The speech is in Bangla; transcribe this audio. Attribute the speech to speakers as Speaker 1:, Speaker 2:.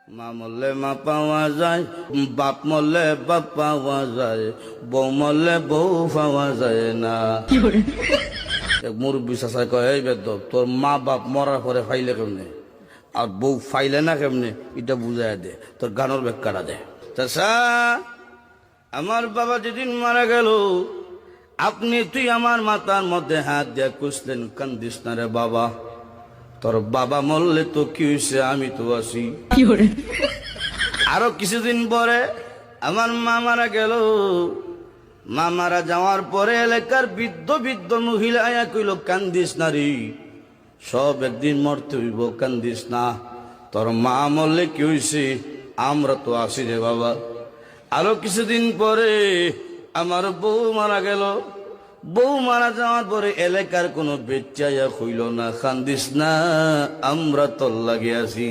Speaker 1: মা মরলে মা পাওয়া যায়, বাপ মরলে বাপ পাওয়া যায়, বউ মরলে বউ পাওয়া যায় না। এক মুরব্বী চাচাই কয়, এই বেদব তোর মা বাপ মরার পরে ফাইলে কেমনে আর বউ ফাইলে না কেমনে, এটা বুঝাই দে, তোর গানোর ব্যাখ্যাটা দে। চাচা, আমার বাবা যেদিন মারা গেল তুই আমার মাথার মধ্যে হাত দিয়ে কুসলেন, কান্দিস না রে বাবা, তোর বাবা মরলে তো কি হয়েছে, আমি তো আছি। আরো কিছুদিন পরে আমার মা মারা গেল। মা মারা যাওয়ার পরে এলাকার বৃদ্ধ বৃদ্ধ মহিলা আয়া কইল, কান্দিস না রে, সব একদিন মরতে হইব, কান্দিস না, তোর মা মরলে কি হয়েছে, আমরা তো আছি রে বাবা। আরো কিছুদিন পরে আমার বউ মারা গেল। বউ মারা যাওয়ার পরে এলাকার কোনো বেচাইয়া হইল না, কান্দিস না, আমরা তোর লাগে আছি।